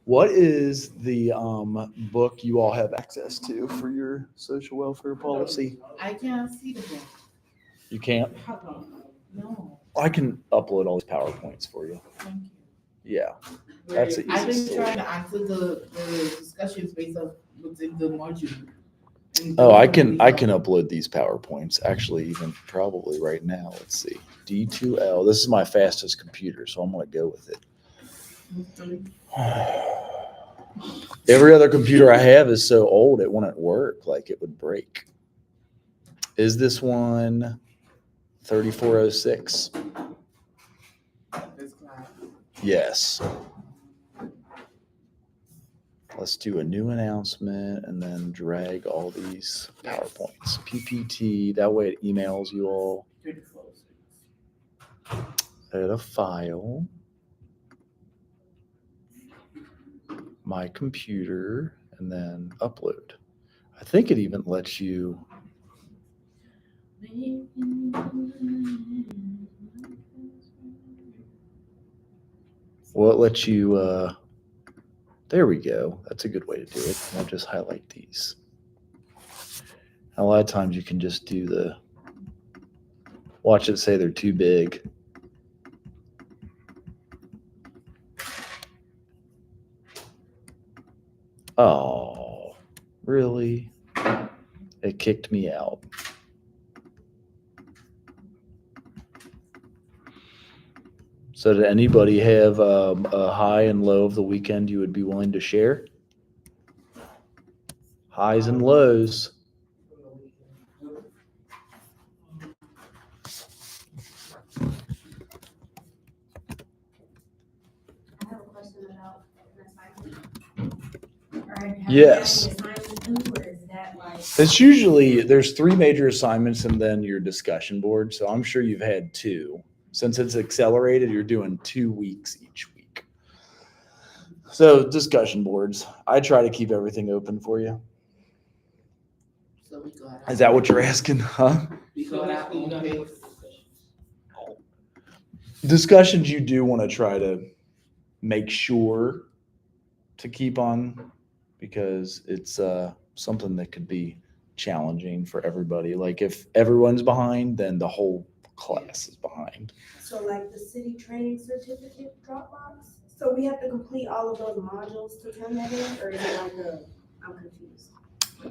What is the book you all have access to for your social welfare policy? I can't see the book. You can't. No, I can upload all these PowerPoints for you. thank you. Yeah, that's the I've easiest been trying solution. to answer the discussions based on within the module. And Oh, those I don't can really I help. can upload these PowerPoints actually even probably right now. Let's see. D2L. This is my fastest computer, so I'm gonna go with it. Every other computer I have is so old it wouldn't work, like it would break. Is this one 3406? This class. Yes. Let's do a new announcement and then drag all these PowerPoints. PPT, that way it emails you all. 24. Add a file. My computer, and then upload. I think it even lets you. Well, it lets you. There we go. That's a good way to do it. I'll just highlight these. A lot of times you can just do the. Watch it say they're too big. Oh, really? It kicked me out. So, did anybody have a high and low of the weekend you would be willing to share? Highs and lows. I have a question about an assignment. Or have you Yes. had any assignment due, or is that like? It's usually there's three major assignments and then your discussion board. So I'm sure you've had two. Since it's accelerated, you're doing 2 weeks each week. So discussion boards. I try to keep everything open for you. So we got. Is that what you're asking? Huh? We got our own page. Discussions you do want to try to make sure to keep on because it's something that could be challenging for everybody. Like if everyone's behind, then the whole class is behind. So like the city training certificate Dropbox? So we have to complete all of those modules to turn that in, or is it like I'm confused?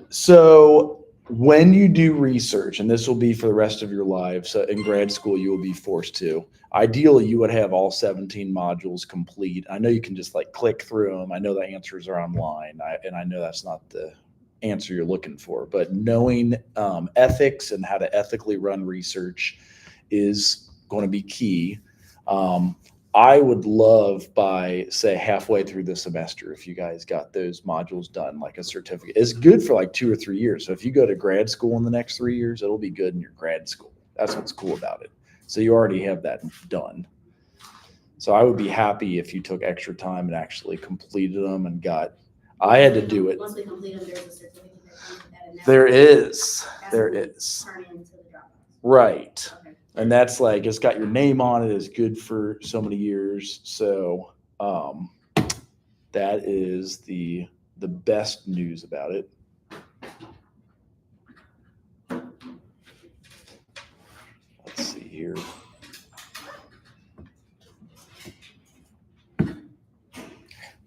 So when you do research, and this will be for the rest of your lives, so in grad school, you will be forced to. Ideally, you would have all 17 modules complete. I know you can just like click through them. I know the answers are online, and I know that's not the answer you're looking for. But knowing ethics and how to ethically run research is going to be key. I would love by say halfway through the semester if you guys got those modules done, like a certificate. It's good for like 2 or 3 years. So if you go to grad school in the next 3 years, it'll be good in your grad school. That's what's cool about it. So you already have that done. So I would be happy if you took extra time and actually completed them and got. I had to do it. Once we complete them, there's a certificate that comes with that. And that's There is. that's There what we is. Turn into the Dropbox. Right. Okay. And that's like it's got your name on it. It's good for so many years. So that is the best news about it. Let's see here.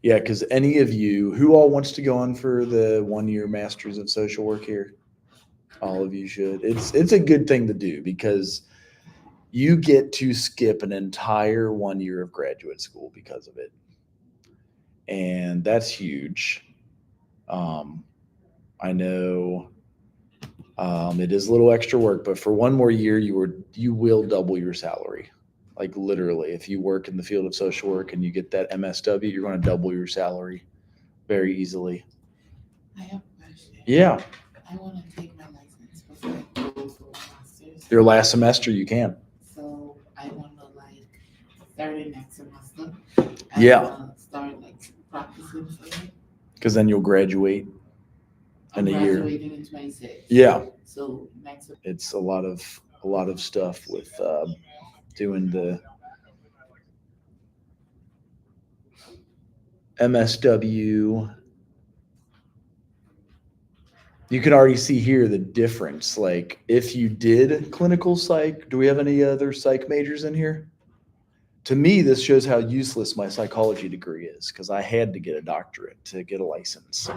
Yeah, because any of you who all wants to go on for the 1 year Masters of Social Work here, all of you should. It's a good thing to do because you get to skip an entire 1 year of graduate school because of it. And that's huge. I know it is a little extra work, but for one more year, you will double your salary. Like literally, if you work in the field of social work and you get that MSW, you're going to double your salary very easily. I have a question. Yeah, I want to take my license before I go for masters. your last semester you can. So I want to like start it next semester. Yeah. Start like practicing for it. Because then you'll graduate I'm in a year. graduating in 26. Yeah, So next. it's a lot of stuff with doing MSW. You can already see here the difference. Like if you did clinical psych, do we have any other psych majors in here? To me, this shows how useless my psychology degree is because I had to get a doctorate to get a license.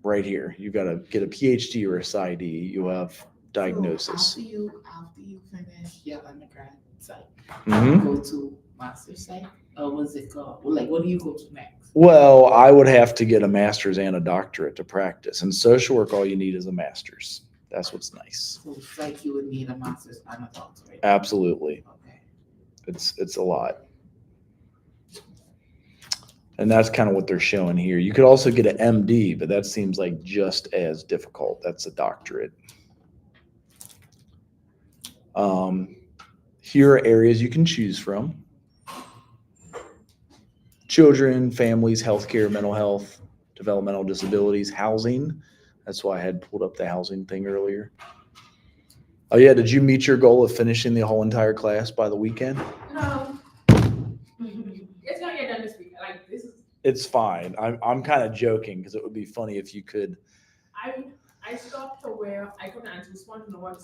Right here, you got to get a PhD or a PsyD. You have diagnosis. So after you finish your undergrad psych, Mhm. go to master psych, or what's it called? Like, what do you go to next? Well, I would have to get a master's and a doctorate to practice. In social work, all you need is a master's. That's what's nice. So psych, you would need a master's and a doctorate. Absolutely. Okay. It's a lot. And that's kind of what they're showing here. You could also get an MD, but that seems like just as difficult. That's a doctorate. Here are areas you can choose from. Children, families, healthcare, mental health, developmental disabilities, housing. That's why I had pulled up the housing thing earlier. Oh yeah, did you meet your goal of finishing the whole entire class by the weekend? No. It's gonna get done this week. Like this is It's fine. I'm kind of joking because it would be funny if you could. I stopped to where I couldn't answer one to know what.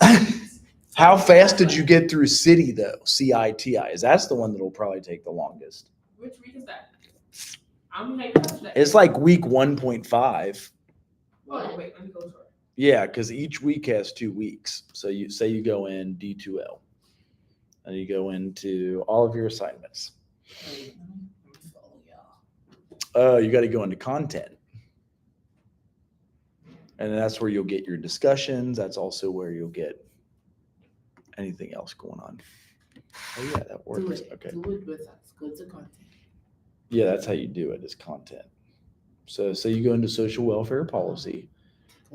How fast did you get through City though? CITI is that's the one that'll probably take the longest. Which week is that? I'm like, that. It's like week 1.5. Oh wait, let me go to it. Yeah, because each week has 2 weeks. So you say you go in D2L, and you go into all of your assignments. Wait, let me follow y'all. Oh, you got to go into content. And that's where you'll get your discussions. That's also where you'll get anything else going on. Oh yeah, that Do works. it. Okay. Do it with us. Go to content. Yeah, that's how you do it is content. So you go into social welfare policy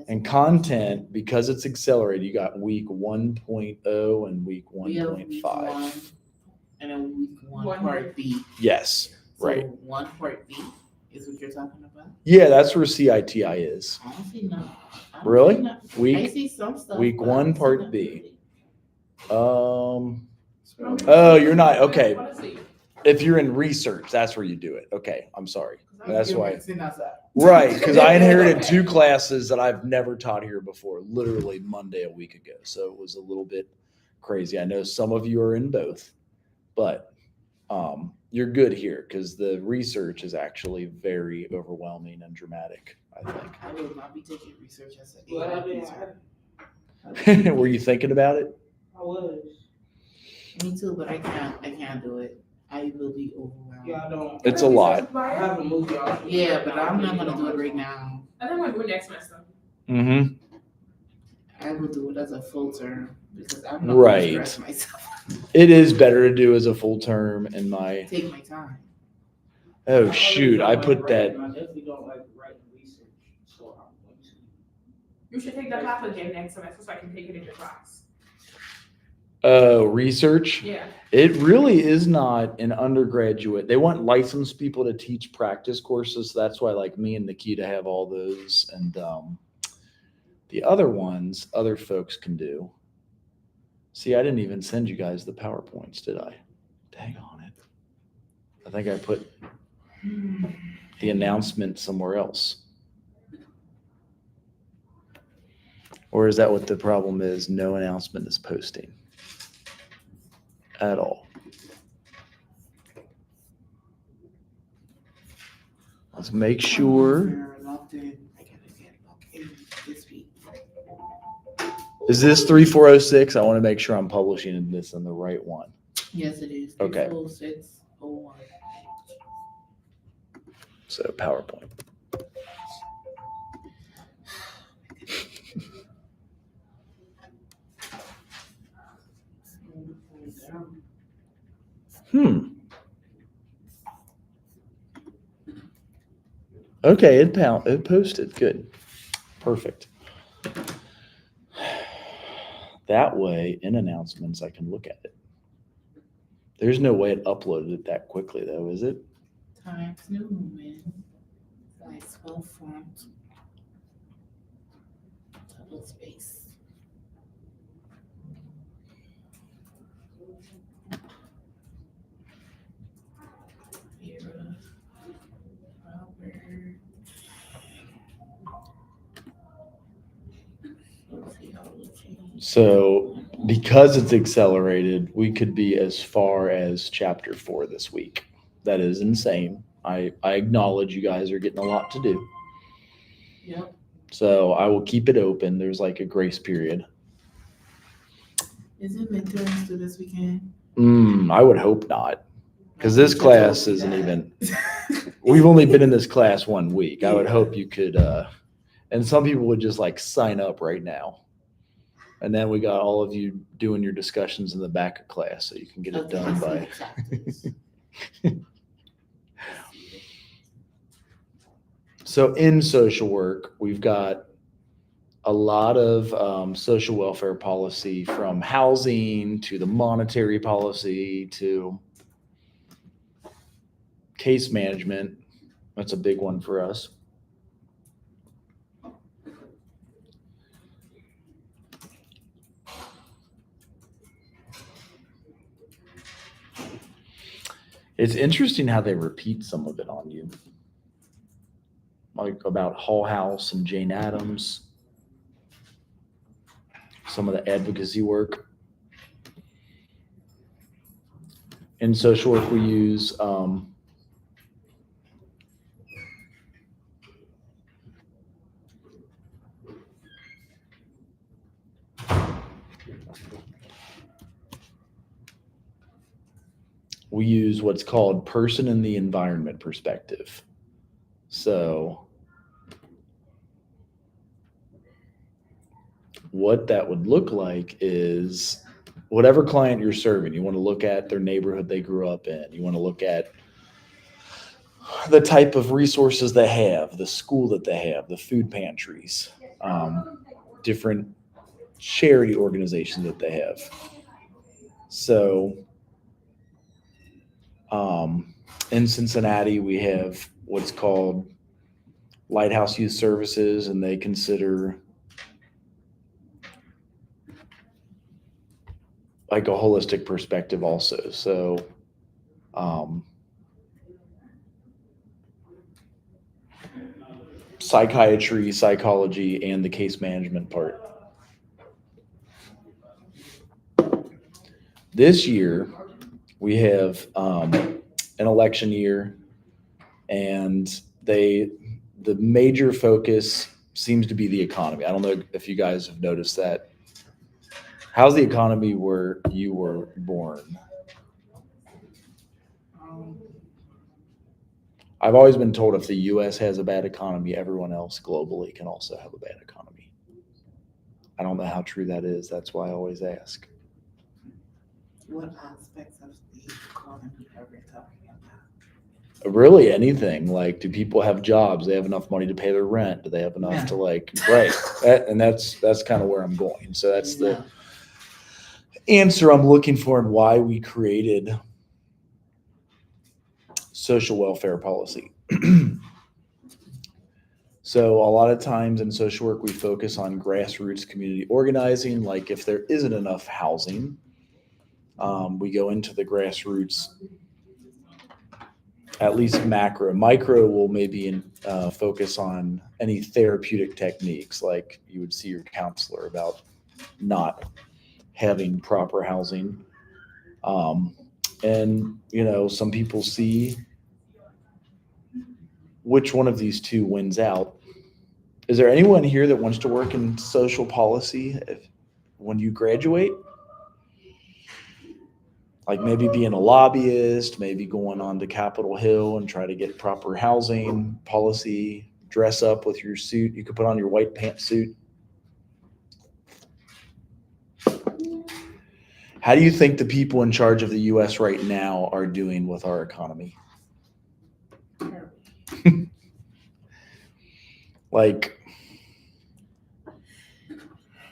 and content, because it's accelerated, you got week 1.0 and week We have week 1 1.5. and then week 1 One. part B. Yes, So right. 1 part B is what you're talking about? Yeah, that's where CITI is. I don't see none. I don't Really? see none. I Week, see some stuff. week but I 1, don't see part none B. really. Oh, you're not, okay. Honestly, If you're in research, that's where you do it. Okay, I'm sorry. That's You're why. mixing us up. Right, because I inherited 2 classes that I've never taught here before, literally Monday a week ago. So it was a little bit crazy. I know some of you are in both, but you're good here because the research is actually very overwhelming and dramatic, I I will not be taking research as an Well, AI I mean, teacher. think. Were you thinking about it? I was. Me too, but I can't do it. I will be overwhelmed. Yeah, I don't. It's a lot. I haven't moved y'all. Yeah, but I'm not gonna do it right now. I think I'm gonna do it next semester. Mm-hmm. I will do it as a full term because I'm not Right. gonna stress myself. It is better to do as a full term in my, Take my time. oh shoot, I put that, I definitely don't like writing research, so I'm going to. You should take that class again next semester so I can take it in your class. research. Yeah. It really is not an undergraduate. They want licensed people to teach practice courses. So that's why like me and Nikita have all those. And the other ones, other folks can do. See, I didn't even send you guys the PowerPoints, did I? Dang on it. I think I put the announcement somewhere else. Or is that what the problem is? No announcement is posting at all. Let's make sure. You're logged in. I gotta get logged in this week. Is this 3406? I want to make sure I'm publishing this in the right one. Yes, it is. Okay. 34601. So PowerPoint. Okay, it posted. Good. Perfect. That way, in announcements, I can look at it. There's no way it uploaded it that quickly, though, is it? Times New Roman. Size 12 font. Double space. So because it's accelerated, we could be as far as chapter 4 this week. That is insane. I acknowledge you guys are getting a lot to do. Yep. So I will keep it open. There's like a grace period. Is it midterms to this weekend? I would hope not. Because this class isn't even, we've only been in this class 1 week. I would hope you could, and some people would just like sign up right now. And then we got all of you doing your discussions in the back of class so you can get it done by. So in social work, we've got a lot of social welfare policy, from housing to the monetary policy to case management. That's a big one for us. It's interesting how they repeat some of it on you. Like about Hull House and Jane Addams. Some of the advocacy work. In social work, we use what's called person in the environment perspective. So what that would look like is whatever client you're serving, you want to look at their neighborhood they grew up in. You want to look at the type of resources they have, the school that they have, the food pantries, different charity organizations that they have. So in Cincinnati, we have what's called Lighthouse Youth Services, and they consider like a holistic perspective also. So psychiatry, psychology, and the case management part. This year, we have an election year, and the major focus seems to be the economy. I don't know if you guys have noticed that. How's the economy where you were born? I've always been told if the U.S. has a bad economy, everyone else globally can also have a bad economy. I don't know how true that is. That's why I always ask. What aspects of the economy are we talking about? Really anything. Like, do people have jobs? Do they have enough money to pay their rent? Do they have enough to right. And that's kind of where I'm going. So that's the answer I'm looking for and why we created social welfare policy. So a lot of times in social work, we focus on grassroots community organizing. Like if there isn't enough housing, we go into the grassroots, at least macro. Micro will maybe focus on any therapeutic techniques, like you would see your counselor about not having proper housing. And, you know, some people see which one of these two wins out. Is there anyone here that wants to work in social policy when you graduate? Like maybe being a lobbyist, maybe going on to Capitol Hill and try to get proper housing policy, dress up with your suit. You could put on your white pantsuit. How do you think the people in charge of the U.S. right now are doing with our economy? Like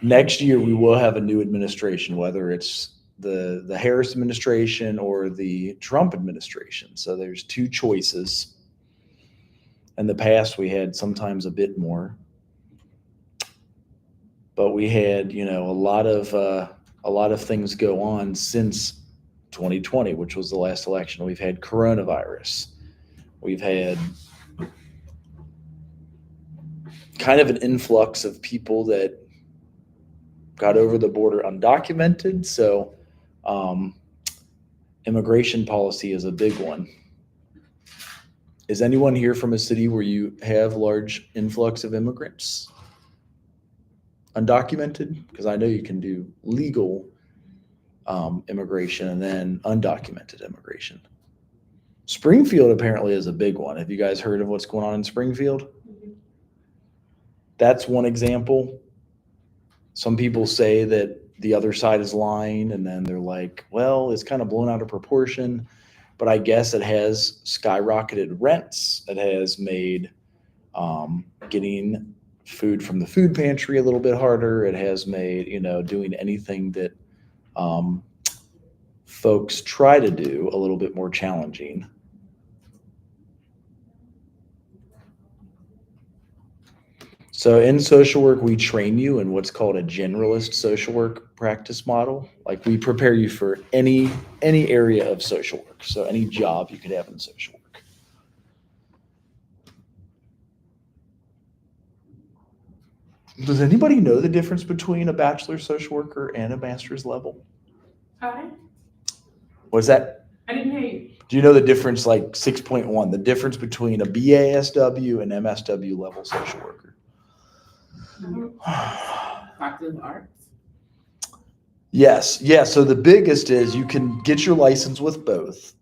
next year, we will have a new administration, whether it's the Harris administration or the Trump administration. So there's two choices. In the past, we had sometimes a bit more, but we had, you know, a lot of things go on since 2020, which was the last election. We've had coronavirus. We've had kind of an influx of people that got over the border undocumented. So immigration policy is a big one. Is anyone here from a city where you have large influx of immigrants? Undocumented? Because I know you can do legal immigration and then undocumented immigration. Springfield apparently is a big one. Have you guys heard of what's going on in Springfield? That's one example. Some people say that the other side is lying, and then they're like, well, it's kind of blown out of proportion. But I guess it has skyrocketed rents. It has made getting food from the food pantry a little bit harder. It has made, doing anything that folks try to do a little bit more challenging. So in social work, we train you in what's called a generalist social work practice model. Like we prepare you for any area of social work. So any job you could have in social work. Does anybody know the difference between a bachelor social worker and a master's level? Hi. What's that? I didn't hear you. Do you know the difference, like 6.1, the difference between a BASW and MSW level social worker? Doctor of Arts. Yes. Yeah. So the biggest is you can get your license with both.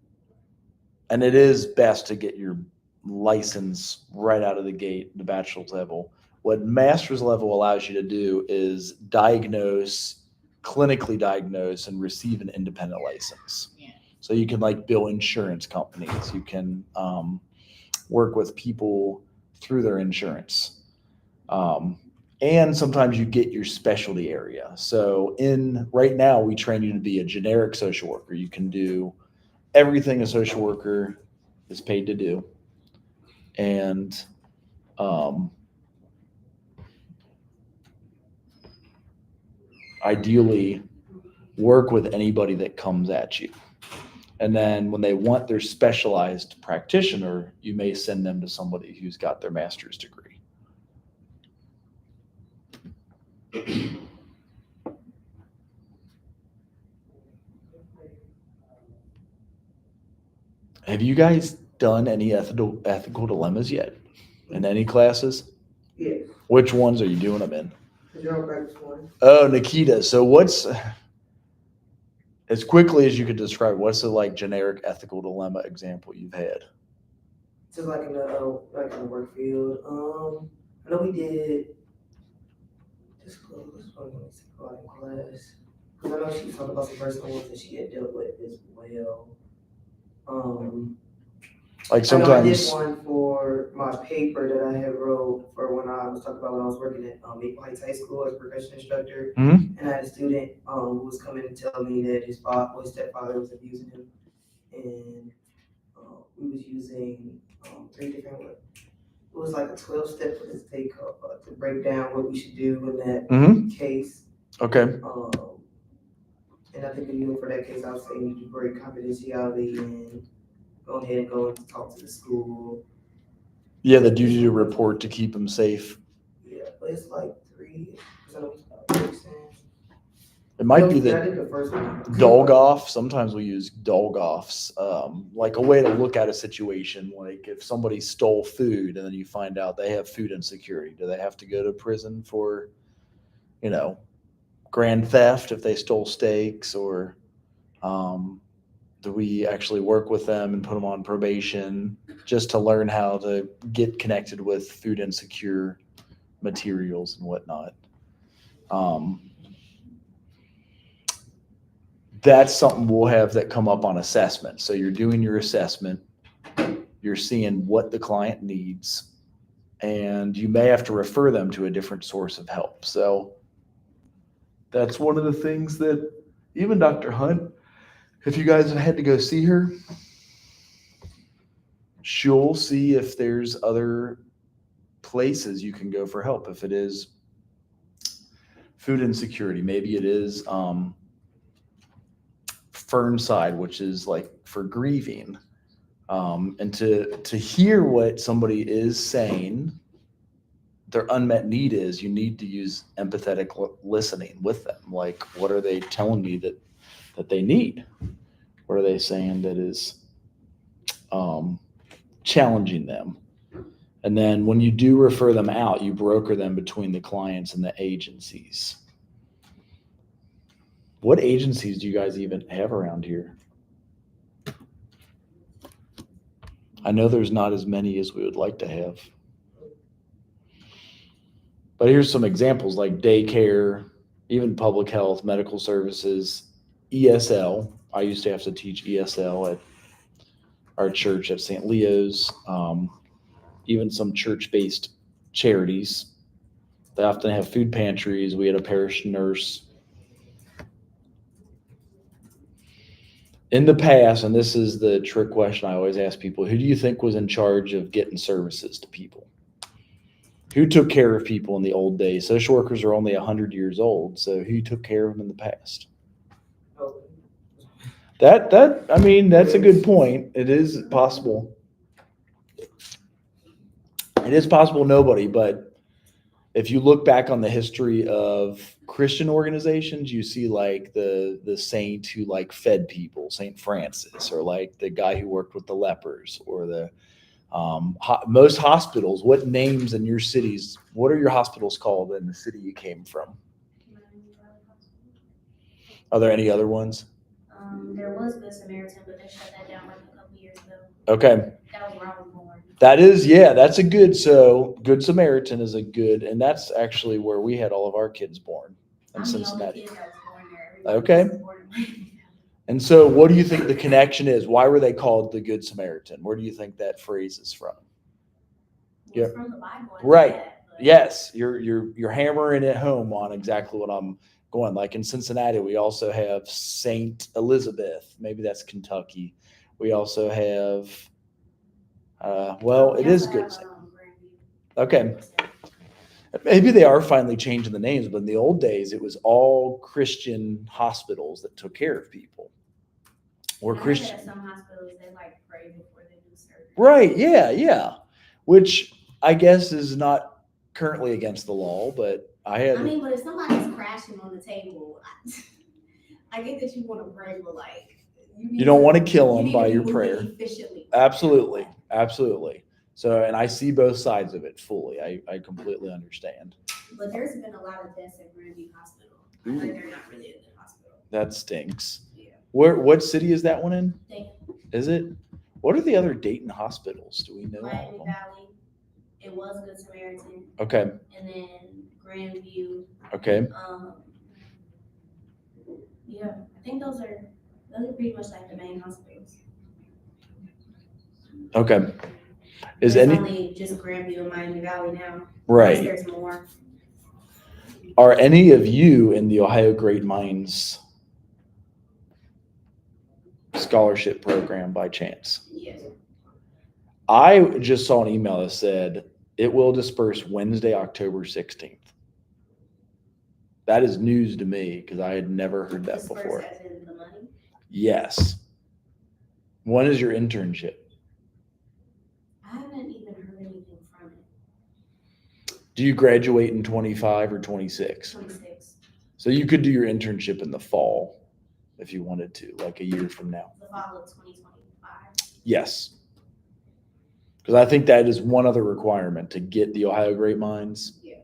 And it is best to get your license right out of the gate, the bachelor's level. What master's level allows you to do is clinically diagnose and receive an independent license. Yeah. So you can bill insurance companies. You can work with people through their insurance. And sometimes you get your specialty area. So right now we train you to be a generic social worker. You can do everything a social worker is paid to do. And ideally work with anybody that comes at you. And then when they want their specialized practitioner, you may send them to somebody who's got their master's degree. Have you guys done any ethical dilemmas yet in any classes? Yes. Which ones are you doing them in? The general practice one. Oh, Nikita. So what's, as quickly as you could describe, what's the generic ethical dilemma example you've had? Just like in the work field. I know we did this one in class. Because I know she talked about some personal ones that she had dealt with as well. I Sometimes. did one for my paper that I had wrote for when I was talking about when I was working at Maple Heights High School as a percussion instructor. Mhm. And I had a student who was coming to tell me that his stepfather was abusing him. And we was using 3 different ways. It was like a 12-step for this take to break down what we should do in that case. Okay. And I think for that case, I was saying you do break confidentiality and go ahead and go and talk to the school. Yeah, the duty to report to keep them safe. Yeah, but it's like 3. It might be I the did the first one. Dolgoff. Sometimes we use Dolgoffs, like a way to look at a situation. Like if somebody stole food and then you find out they have food insecurity, do they have to go to prison for, grand theft if they stole steaks, or do we actually work with them and put them on probation just to learn how to get connected with food insecure materials and whatnot? That's something we'll have that come up on assessment. So you're doing your assessment, you're seeing what the client needs, and you may have to refer them to a different source of help. So that's one of the things that even Dr. Hunt, if you guys have had to go see her, she'll see if there's other places you can go for help. If it is food insecurity, maybe it is Fernside, which is for grieving, and to hear what somebody is saying their unmet need is, you need to use empathetic listening with them. Like, what are they telling me that they need? What are they saying that is challenging them? And then when you do refer them out, you broker them between the clients and the agencies. What agencies do you guys even have around here? I know there's not as many as we would like to have. But here's some examples like daycare, even public health, medical services, ESL. I used to have to teach ESL at our church at St. Leo's, even some church-based charities. They often have food pantries. We had a parish nurse. In the past, and this is the trick question I always ask people, who do you think was in charge of getting services to people? Who took care of people in the old days? Social workers are only 100 years old, so who took care of them in the past? I mean, that's a good point. It is possible. It is possible nobody, but if you look back on the history of Christian organizations, you see like the saint who like fed people, Saint Francis, or like the guy who worked with the lepers, or the most hospitals. What names in your cities? What are your hospitals called in the city you came from? Are there any other ones? There was Good Samaritan, but they shut that down like a couple years ago. Okay. That was where I was born. That is, yeah, that's a good, so Good Samaritan is a good, and that's actually where we had all of our kids born in I'm the only Cincinnati. kid that was born there. Everybody Okay. else was born in- And so what do you think the connection is? Why were they called the Good Samaritan? Where do you think that phrase is from? It's from the Bible. I know Right. that, but- Yes, you're hammering it home on exactly what I'm going. Like in Cincinnati, we also have Saint Elizabeth. Maybe that's Kentucky. We also have, well, it is good. Okay. Maybe they are finally changing the names, but in the old days, it was all Christian hospitals that took care of people. Or I heard Christian. that at some hospitals, they like pray before they do surgery. Right, yeah. Which I guess is not currently against the law, but I had. I mean, but if somebody's crashing on the table, I get that you want to pray, but like You don't want to kill them you need by to be your moving prayer. efficiently. Absolutely. So, and I see both sides of it fully. I completely understand. But there's been a lot of deaths at Grandview Hospital. I heard they're not really a good hospital. That stinks. Yeah. What city is that one in? They, Is it? What are the other Dayton hospitals? Do we know? all of Miami them? Valley, it was Good Samaritan, Okay. and then Grandview. Okay. Yeah, I think those are pretty much like the main hospitals. Okay. Is There's any only just Grandview and Miami Valley now. Unless right? There's more. Are any of you in the Ohio Great Minds scholarship program by chance? Yes. I just saw an email that said it will disperse Wednesday, October 16th. That is news to me because I had never heard that Disperse before. as in the money. Yes. When is your internship? I haven't even heard anything from it. Do you graduate in 25 or 26? 26, So you could do your internship in the fall if you wanted to, like a year from now. the fall of 2025. Yes. Because I think that is one other requirement to get the Ohio Great Minds. Yeah.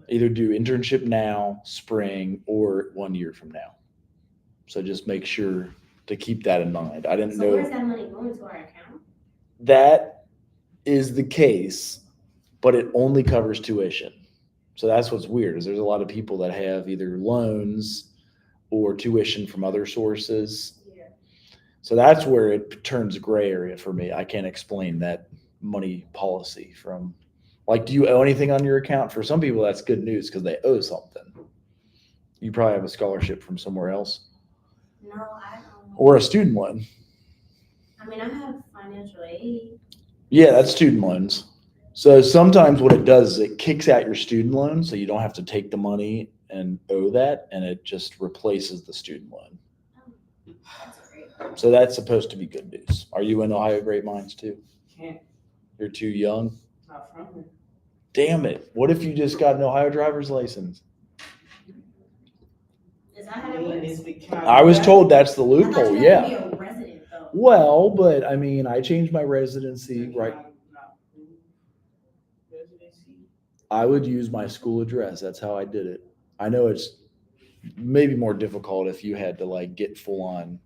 Either do internship now, spring, or 1 year from now. So just make sure to keep that in mind. I didn't So know where's that money going to our account? that is the case, but it only covers tuition. So that's what's weird is there's a lot of people that have either loans or tuition from other sources. Yeah. So that's where it turns gray area for me. I can't explain that money policy from, like, do you owe anything on your account? For some people, that's good news because they owe something. You probably have a scholarship from somewhere else No, I don't. or a student loan. I mean, I have financial aid. Yeah, that's student loans. So sometimes what it does is it kicks out your student loan so you don't have to take the money and owe that, and it just replaces the student loan. That's great. So that's supposed to be good news. Are you in Ohio Great Minds too? Can't, You're too young? not from here. Damn it. What if you just got an Ohio driver's license? Is that how I it mean, works? it's become. I was told that's the I thought loophole, you had yeah. to be a resident though. Well, but I mean, I changed my residency, right? Residency. I would use my school address. That's how I did it. I know it's maybe more difficult if you had to like get full on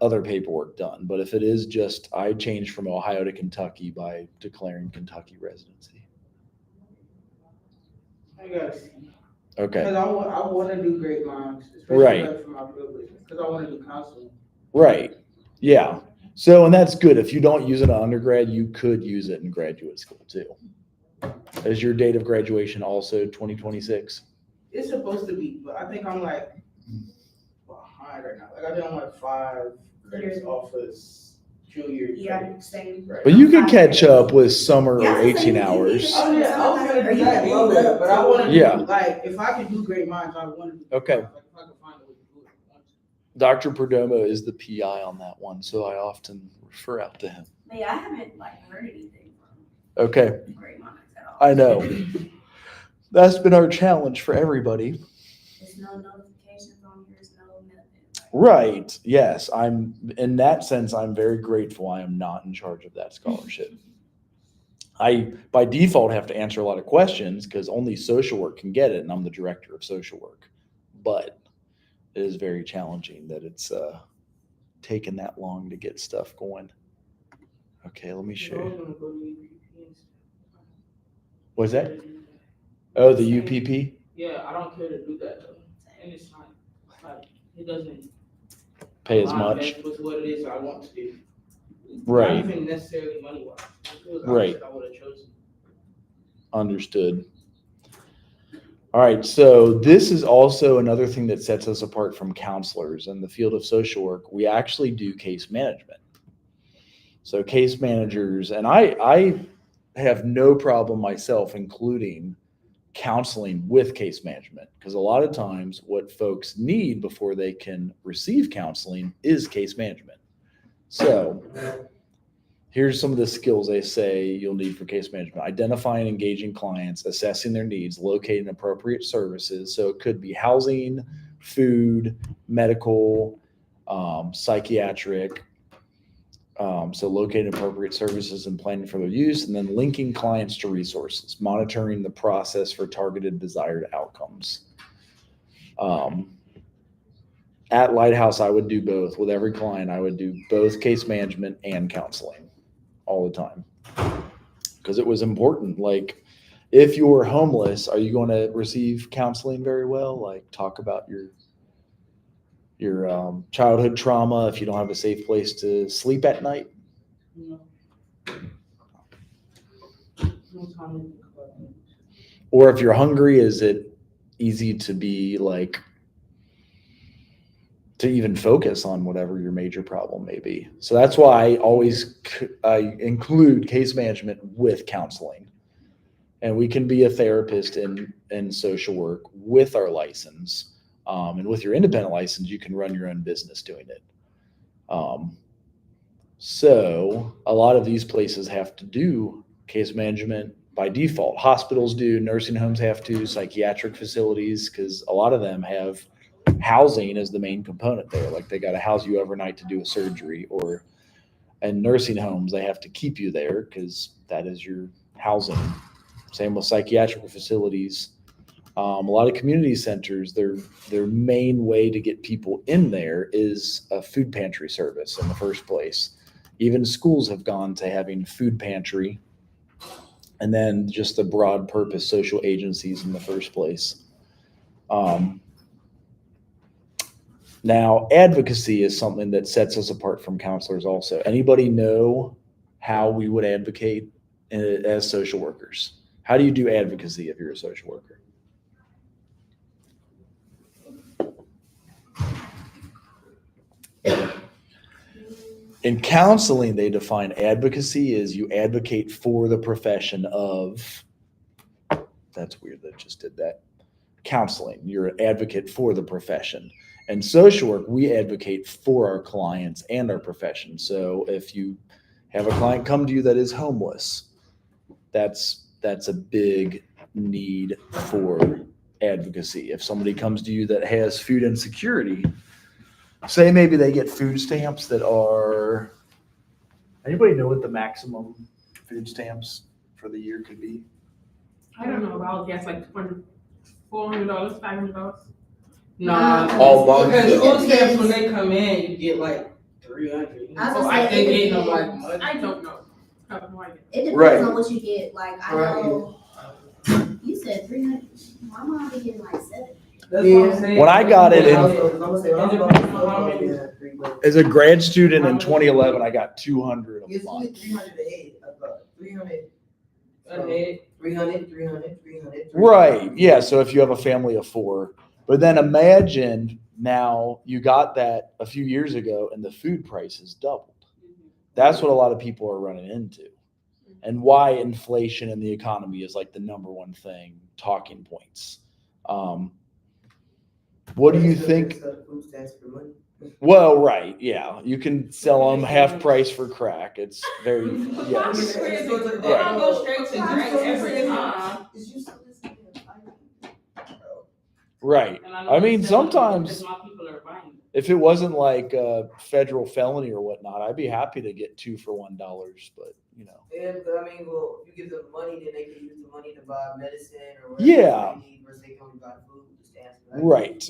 other paperwork done. But if it is just, I changed from Ohio to Kentucky by declaring Kentucky residency. I gotta see. Okay. Cause I wanna do great minds, Right. especially like for my privilege, cause I wanna do counseling. Right. Yeah. So, and that's good. If you don't use it in undergrad, you could use it in graduate school too. Is your date of graduation also 2026? It's supposed to be, but I think I'm like behind right now. Like I done like 5 credits off of junior. Yeah, credits. same. Right. But you could catch up with summer Yeah, or I was 18 saying, hours. Oh yeah, I was gonna Or do you that can anyway, roll up but I wanna Yeah. do, like, if I can do great minds, I wanna do. Okay. Like, if I can find a way to do it. I want to. Dr. Perdomo is the PI on that one, so I often refer out to him. But yeah, I haven't like heard anything Okay, from Great Minds at all. I know. That's been our challenge for everybody. There's no notifications on here, there's no nothing. Right. Yes. I'm in that sense, I'm very grateful I am not in charge of that scholarship. I, by default, have to answer a lot of questions because only social work can get it, and I'm the director of social work. But it is very challenging that it's taken that long to get stuff going. Okay, let me show I was you. gonna go to UPP and stuff. What's that? Oh, the UPP? Yeah, I don't care to do that though, and it's not, like, it doesn't. Pay as align much. best with what it is I want to do. Right. Not even necessarily money wise. If it was Right. opposite, I would have chosen. Understood. All right, so this is also another thing that sets us apart from counselors in the field of social work. We actually do case management. So case managers, and I have no problem myself including counseling with case management, because a lot of times what folks need before they can receive counseling is case management. So here's some of the skills they say you'll need for case management: identifying and engaging clients, assessing their needs, locating appropriate services. So it could be housing, food, medical, psychiatric. So locating appropriate services and planning for their use, and then linking clients to resources, monitoring the process for targeted desired outcomes. At Lighthouse, I would do both. With every client, I would do both case management and counseling all the time, because it was important. Like, if you're homeless, are you going to receive counseling very well? Like, talk about your childhood trauma if you don't have a safe place to sleep at night. No. No time to think about it. Or if you're hungry, is it easy to be like, to even focus on whatever your major problem may be? So that's why I include case management with counseling. And we can be a therapist in social work with our license. And with your independent license, you can run your own business doing it. So a lot of these places have to do case management by default. Hospitals do, nursing homes have to, psychiatric facilities, because a lot of them have housing as the main component there. Like, they got to house you overnight to do a surgery, or in nursing homes, they have to keep you there because that is your housing. Same with psychiatric facilities. A lot of community centers, their main way to get people in there is a food pantry service in the first place. Even schools have gone to having food pantry, and then just the broad purpose social agencies in the first place. Now, advocacy is something that sets us apart from counselors also. Anybody know how we would advocate as social workers? How do you do advocacy if you're a social worker? In counseling, they define advocacy as you advocate for the profession of, that's weird that I just did that. Counseling, you're an advocate for the profession. And social work, we advocate for our clients and our profession. So if you have a client come to you that is homeless, that's that's a big need for advocacy. If somebody comes to you that has food insecurity, say maybe they get food stamps that are, anybody know what the maximum food stamps for the year could be? I don't know, but I'll guess like $400, $500. Nah, All month. because It food stamps when depends. they come in, you get like 300. I was So gonna I say, think it ain't no like depends. money. I don't know. I have no idea. It depends Right. on what you get. Like I Right. know you said 300. My mom be getting like 7. That's Yeah. what I'm saying. When I got it in- I was gonna say, when I was going to school, I was getting 3 months. As a grad student in 2011, I got 200 a It's only month. 300 a head, about 300, Ahead. 300. Right. Yeah. So if you have a family of 4, but then imagine now you got that a few years ago and the food prices doubled. That's what a lot of people are running into, and why inflation in the economy is like the number one thing, talking points. What do you think? Food stamps for money. Well, right. Yeah. You can sell them half price for crack. It's very, yes. They don't go straight to drink every time. Is you still listening? Right. And know I mean, they're selling it sometimes because my people are buying it. if it wasn't like a federal felony or whatnot, I'd be happy to get 2 for $1, but you know. Yeah, but I mean, well, if you give them money, then they can use the money to buy medicine or whatever Yeah. they need, versus they can only buy food stamps. Right.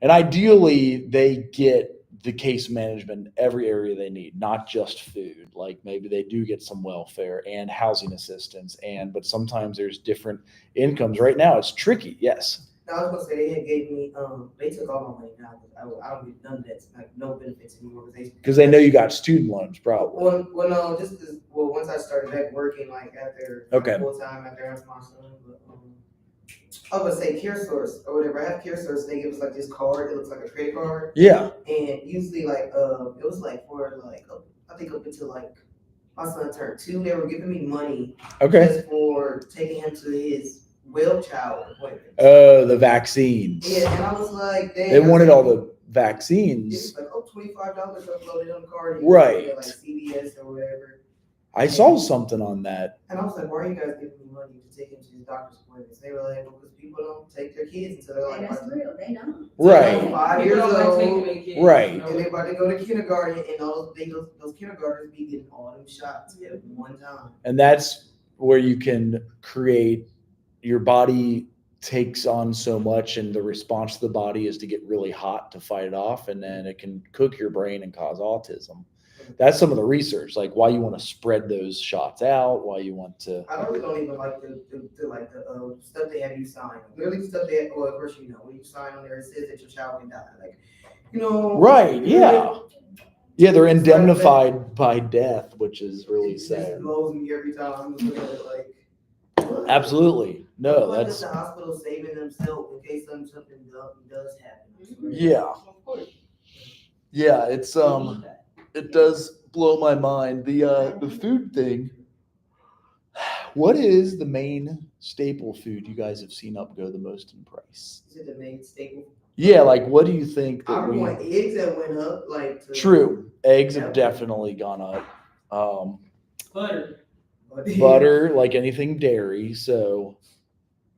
And ideally, they get the case management in every area they need, not just food. Like maybe they do get some welfare and housing assistance, but sometimes there's different incomes. Right now, it's tricky. Yes. No, I was gonna say they had gave me, they took all my money now, but I don't get none of that, like no benefits anymore. Because they know you got student loans, probably. Well, no, just as, well, once I started back working, like after Okay. full time after having my son, but I was gonna say CareSource or whatever. I have CareSource. They give us like this card. It looks like a credit card, Yeah. and usually like it was like for like I think up until like my son turned 2, they were giving me money Okay. just for taking him to his well child appointment. The vaccines. Yeah, and I was like, dang, They wanted all the It's vaccines. like, $25 uploaded on the card. Right. Like CVS or whatever. I saw something on that. And I was like, why are you guys giving me money to take him to his doctor's appointments? They were like, well, because people don't take their kids until they're And like that's real. They don't. Right. 5 years People don't like old. taking their kids, Right. you know. And they're about to go to kindergarten, and those kindergartners be getting all them shots at one time. And that's where you can create, your body takes on so much, and the response to the body is to get really hot to fight it off, and then it can cook your brain and cause autism. That's some of the research, like why you want to spread those shots out, why you want to. I really don't even like the stuff they have you sign. Literally the stuff they, well, of course you know when you sign on there it says that your child can die. Like, you know. Right, yeah. Yeah, they're indemnified by death, which is really It just sad. blows me every time. I'm just looking at it like. what? Absolutely. No, Why that's, does the hospital saving themselves in case something does happen? yeah. Of course. Yeah, it's, it does blow my mind. The food thing. What is the main staple food you guys have seen up go the most in price? Is it the main staple? Yeah, like what do you think I that remember when we? eggs that went up, like. True, eggs have Yeah. definitely gone up. Butter. Butter, like anything dairy. So,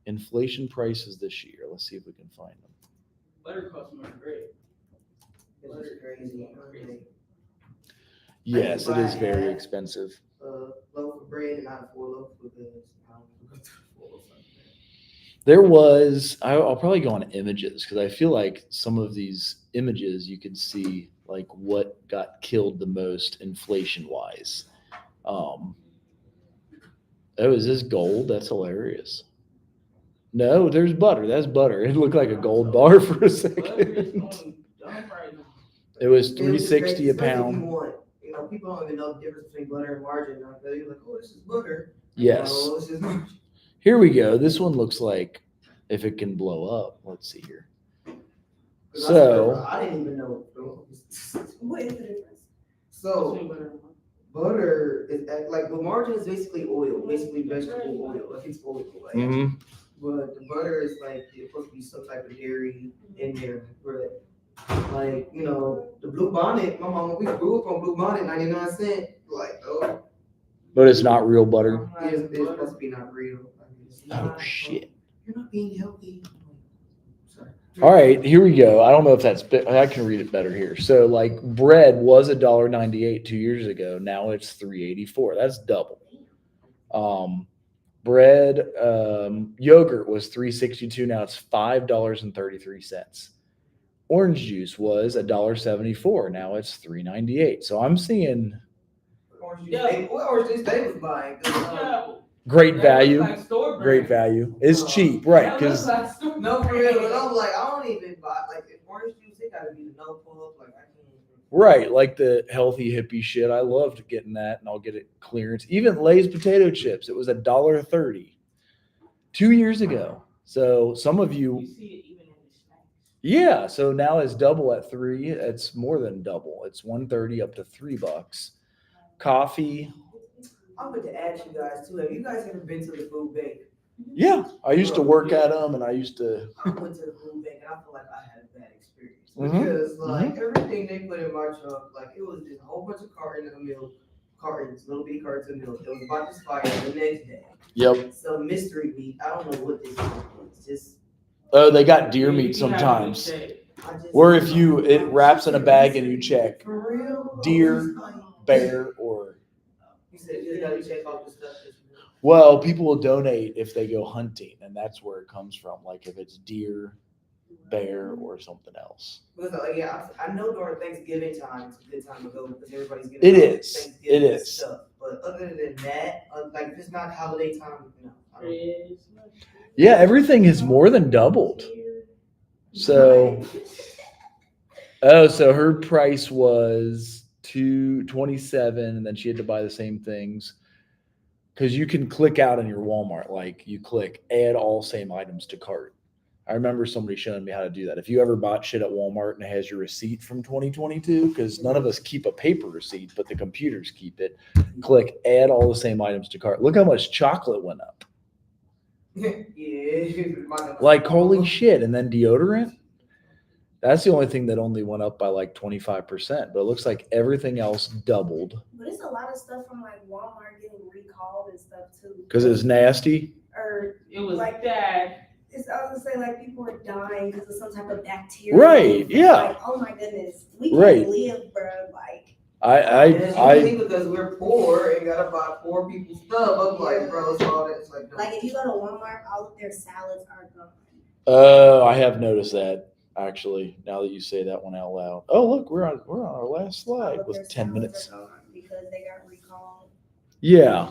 inflation prices this year. Let's see if we can find them. Butter costs more than bread. It's just crazy. Yes, it is buy very half. expensive. Loaf of bread and not 4 loaves of bread. I don't know what the 4 loaves of There was, I'll probably go on images because I feel like some of these images you could see like what got killed the most inflation wise. Oh, is this gold? That's hilarious. No, there's butter. That's butter. It looked like a gold bar for a Butter is second. on dumb right now. It was bread. It was crazy, $3.60 a especially if you pound. want- You know, people don't even know the difference between butter and margarine. They're like, oh, this is butter. Yes. No, this is margarine. Here we go. This one looks like if it can blow up. Let's see here. 'Cause I So- swear, I didn't even know. What is the difference? So Between butter and butter is like, well, margarine is basically oil, basically vegetable oil. Like it's oil, right? Mm-hmm. But the butter is like there's supposed to be some type of dairy in there. But like, you know, the Blue Bonnet, my mama, we grew up on Blue Bonnet, 99 cents. Like, oh, But it's not real butter. It's supposed to be not real. Like, it's Oh not- shit. You're not being healthy. Sorry. All right, here we go. I don't know if that's I can read it better here. So like bread was $1.98 2 years ago. Now it's $3.84. That's double. Bread, yogurt was $3.62. Now it's $5.33. Orange juice was $1.74. Now it's $3.98. So I'm seeing Orange juice. Yeah. What orange juice they was buying? 'Cause, Yeah, great that value. looks like store Great brand. value. It's cheap, right? That Because looks like store No, for brand. real. But I'm like, I don't even buy like if orange juice. It gotta be the no pull up. Like I can't. right, like the healthy hippie shit. I loved getting that, and I'll get it clearance. Even Lay's potato chips. It was $1.30 2 years ago. So some of You you, see it even in the snacks. yeah. So now it's double at $3. It's more than double. It's $1.30 up to $3. Coffee, I wanted to ask you guys too. Have you guys ever been to the food bank? yeah. I used to work at them, and I used to. I went to the food bank and I feel like I had a bad experience Mhm. because like everything they put in my truck, like it was just a whole bunch of cartons of milk, little bitty cartons of milk. It was about to expire the next day. Yep. Some mystery meat. I don't know what this is. It's just Oh, they got deer You meat can have it sometimes. in shade. I just. Or if it wraps in a bag and you check For real. deer, bear, or You said you just gotta check off the stuff. That you well, people will donate if they go hunting, and that's where it comes from. Like if it's deer, bear, or something else. Because like yeah, I know during Thanksgiving time it's a good time to go because everybody's getting It all is. Thanksgiving It is. stuff. But other than that, like if it's not holiday time, no. I don't- Christmas. Yeah, everything has more than doubled. So, so her price was $227, and then she had to buy the same things. Because you can click out in your Walmart, like you click add all same items to cart. I remember somebody showing me how to do that. If you ever bought shit at Walmart and it has your receipt from 2022, because none of us keep a paper receipt, but the computers keep it, click add all the same items to cart. Look how much chocolate went up. Yeah. Like, holy shit. And then deodorant? That's the only thing that only went up by like 25%, but it looks like everything else doubled But it's a lot of stuff from like Walmart getting recalled and stuff too. because it's nasty. Or It was Like- that. it's, I was gonna say like people are dying because of some type of bacteria. Right, yeah. Like, oh my goodness, we can't Right. live, bro. Like, It's I usually because we're poor and gotta buy poor people's stuff. I'm like, bro, it's all that. It's like, no. like if you go to Walmart, all of their salads are gone. I have noticed that actually. Now that you say that one out loud. Oh, look, we're on our last All slide of their with 10 salads minutes. are gone because they got recalled. Yeah.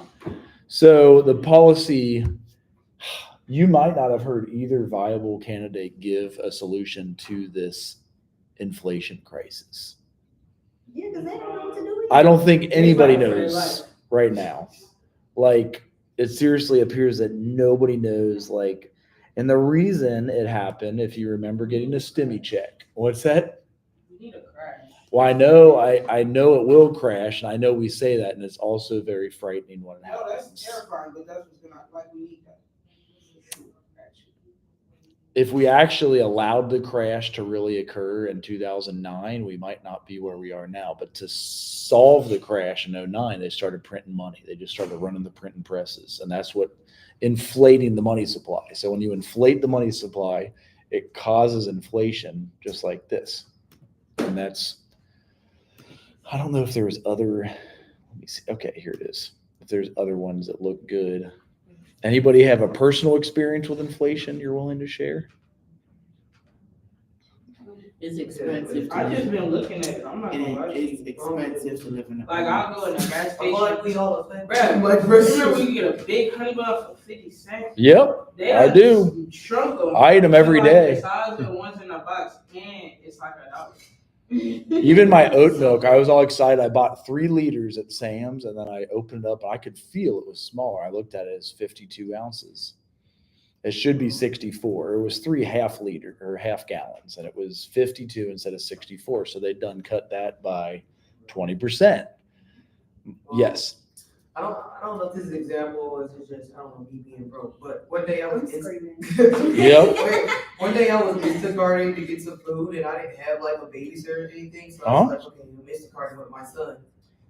So the policy, you might not have heard either viable candidate give a solution to this inflation crisis. Yeah, because they don't know what to do with I it. don't think anybody Anybody for their knows life. right now. Like, it seriously appears that nobody knows. Like, and the reason it happened, if you remember getting a STEMI check, what's that? We need a crash. Well, I know it will crash, and I know we say that, and it's also very frightening when it No, that's happens. terrifying, but that's what's gonna, like, we need that. If we actually allowed the crash to really occur in 2009, we might not be where we are now. But to solve the crash in 2009, they started printing money. They just started running the printing presses, and that's what inflating the money supply. So when you inflate the money supply, it causes inflation just like this. And that's, I don't know if there was other, let me see. Okay, here it is. If there's other ones that look good. Anybody have a personal experience with inflation you're willing to share? It's expensive. I just been looking at it, I'm not gonna lie to It's you. expensive to live in a. Like I'll go in the gas I station. feel like we all offended. Bruh, Like, remember you get a big honey bun for 50 cents? Yep, They I have do. Shrunk them. I eat 'em every Like day. The size of the ones in the box, and it's like $1. Even my oat milk, I was all excited. I bought 3 liters at Sam's, and then I opened it up and I could feel it was smaller. I looked at it as 52 ounces. It should be 64. It was 3 half-liter or half gallons, and it was 52 instead of 64. So they'd done cut that by 20%. Yes. I don't know if this is an example or is it just, I don't know, me being broke, but one day I I'm was screaming. Yep. One day I was Instacarting to get some food and I didn't have like a babysitter or anything, so I was like, okay, Instacarting with my son.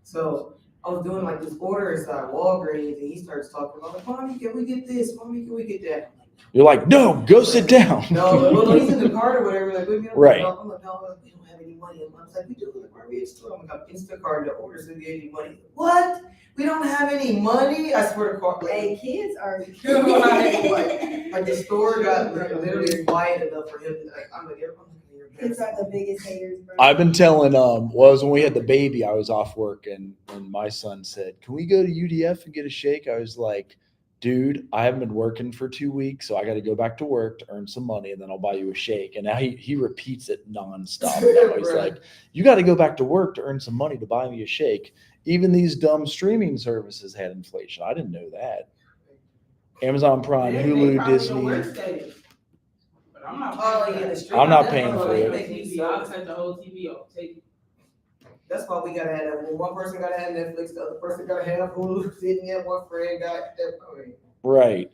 So I was doing like this order inside Walgreens, and he starts talking about, like, Mommy, can we get this? Mommy, can we get that? You're like, no, go sit down. No, well, he's in the car or whatever. Like, we Right. I'm like, no, we don't have any money. I was like, we do. Like, why are we at store? I'm like, Instacart the order, so we get any money. What? We don't have any money? I swear to God. Hey, kids are. Like the store got literally quiet enough for him to, like, I'm like, everyone's looking at your Kids are the biggest haters, bro. I've been telling, was when we had the baby, I was off work and my son said, can we go to UDF and get a shake? I was like, dude, I haven't been working for 2 weeks, so I got to go back to work to earn some money and then I'll buy you a shake. And now he repeats it nonstop. Now. He's Right. like, you got to go back to work to earn some money to buy me a shake. Even these dumb streaming services had inflation. I didn't know that. Amazon Prime, They Hulu, probably the Disney. worst days. But I'm not. Oh, paying yeah, for the that. stream. I'm not That's paying why for they it. make me TV, so- I'll take the whole TV off. Take it. That's why we gotta have that. One person gotta have Netflix, the other person gotta have Hulu, sitting there, one friend got that. I mean, Right.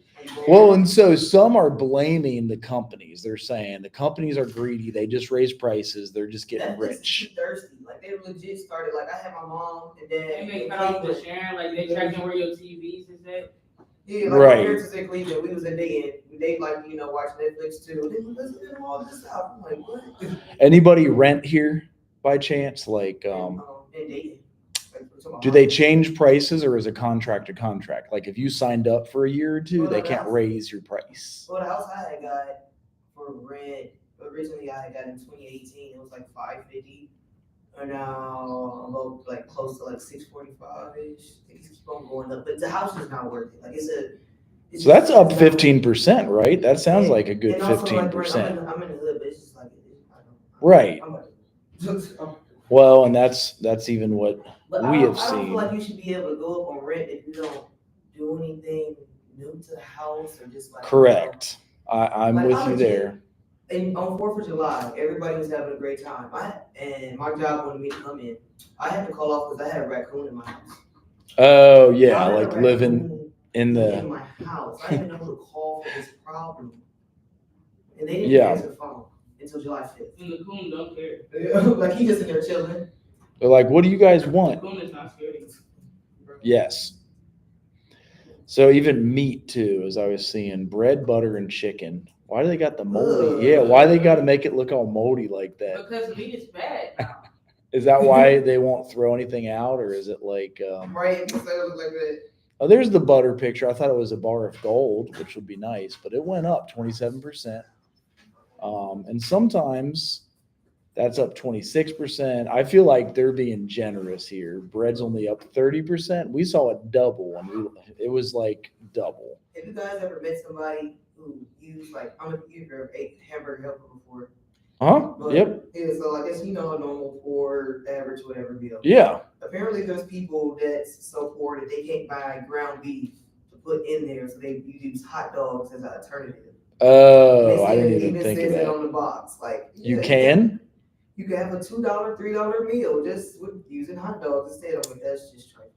Well, and so some are blaming the companies. They're saying the companies are greedy. They just raise prices. They're just getting Netflix is rich. too thirsty. Like they legit started. Like I had my mom and dad. And they in cut off the Cleveland. sharing, like they tracking where your TVs is at. Yeah, like Right. my parents was in Cleveland. We was in Dayton. They like watch Netflix too. They was listening to all this stuff. I'm like, what? Anybody rent here by chance? Like, In Dayton. Like, we're talking do about- they change prices or is it contract to contract? Like if you signed up for a year or two, Well, they no, can't that's- raise your price. Well, the house I had got for rent originally I had got in 2018. It was like $550, and now I'm about like close to like $645 ish. Things keep on going up, but the house is not worth it. Like it's a. It's So that's just- up it's not- 15%, right? That sounds like a good and also, like, 15%. I'm in the hood, but it's just like I don't. Right. I'm like, Well, and that's even what but we I have don't feel seen. like you should be able to go up on rent if you don't do anything new to the house or just like. Correct. I'm Like, with I you legit- there. And on 4th of July, everybody was having a great time. And my job wanted me to come in. I had to call off because I had a raccoon in my house. Oh yeah, I had a like living raccoon in the in my house. I didn't know who to call for this problem. And they didn't Yeah. answer the phone until July 5th. And the coon don't care. Like he just in there chilling. they're like, what do you guys The want? coon is not scared. Yes. So even meat too, as I was seeing, bread, butter, and chicken. Why do they got the moldy? Ugh. Yeah, why they got to make it look all moldy like that? Because meat is bad now. Is that why they won't throw anything out, or is it like? Right? He said it was like that. Oh, there's the butter picture. I thought it was a bar of gold, which would be nice, but it went up 27%. And sometimes that's up 26%. I feel like they're being generous here. Bread's only up 30%. We saw it double, and it was like double. Have you guys ever met somebody who used like you've ever ate hamburger helper before? Huh? But, Yep. Yeah, so I guess a normal poor, average, whatever meal. Yeah. Apparently, there's people that's so poor that they can't buy ground beef to put in there, so they use hot dogs as an alternative. Oh, I didn't It even think of says it that. on the box, like You yeah, can? You can have a $2, $3 meal just with using hot dogs instead. I'm like, that's just trifling.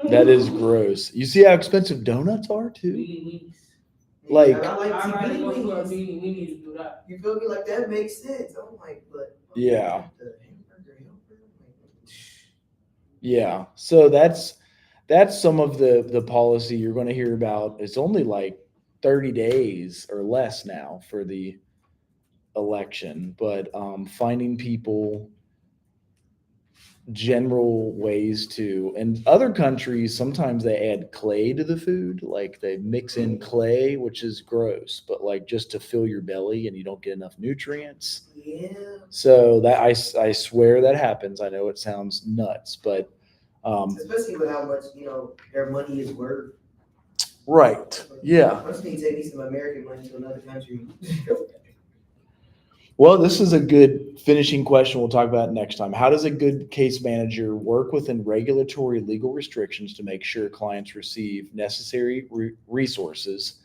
But, That is gross. You see how expensive donuts are too? Beanie weenies. Like- I like I'd rather beanie go to a wings. beanie weenie to do that. You feel me? Like that makes sense. I'm like, but Yeah. the hamburger helper, like, Yeah. So that's some of the policy you're going to hear about. It's only like 30 days or less now for the election, but finding people general ways to, and other countries sometimes they add clay to the food, like they mix in clay, which is gross, but like just to fill your belly and you don't get enough nutrients. yeah. So that I swear that happens. I know it sounds nuts, but Especially with how much their money is worth. right. Yeah. I just need to take me some American money to another country. Well, this is a good finishing question. We'll talk about it next time. How does a good case manager work within regulatory legal restrictions to make sure clients receive necessary resources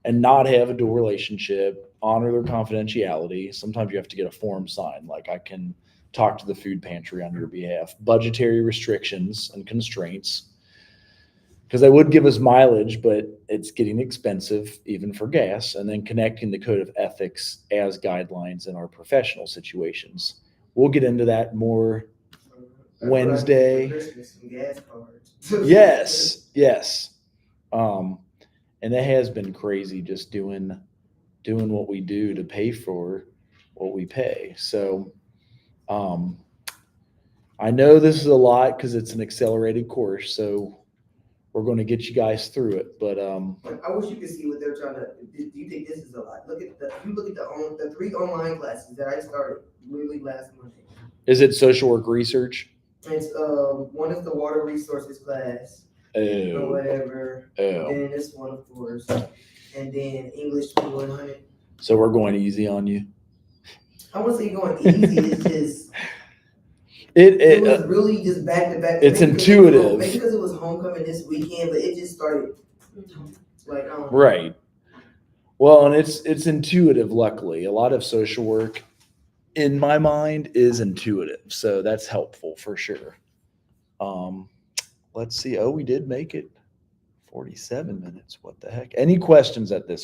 and not have a dual relationship, honor their confidentiality? Sometimes you have to get a form signed, like I can talk to the food pantry on your behalf. Budgetary restrictions and constraints, because they would give us mileage, but it's getting expensive even for gas. And then connecting the code of ethics as guidelines in our professional situations. We'll get into that more That's what I need Wednesday. for Christmas, some gas cards. Yes. And it has been crazy just doing what we do to pay for what we pay. So, I know this is a lot because it's an accelerated course. So we're going to get you guys through it. But, Like, I wish you could see what they're trying to. Do you think this is a lot? Look at the 3 online classes that I started literally last Monday. is it social work research? It's one is the water resources class or Oh, whatever. oh. Then this one, of course, and then English 2100. So we're going easy on you. I wouldn't say going easy. It's just It it was really just back to back. it's Maybe 'cause intuitive. Maybe because it was homecoming this weekend, but it just started like I don't know. Right. Well, and it's intuitive, luckily. A lot of social work in my mind is intuitive. So that's helpful for sure. Let's see. Oh, we did make it 47 minutes. What the heck? Any questions at this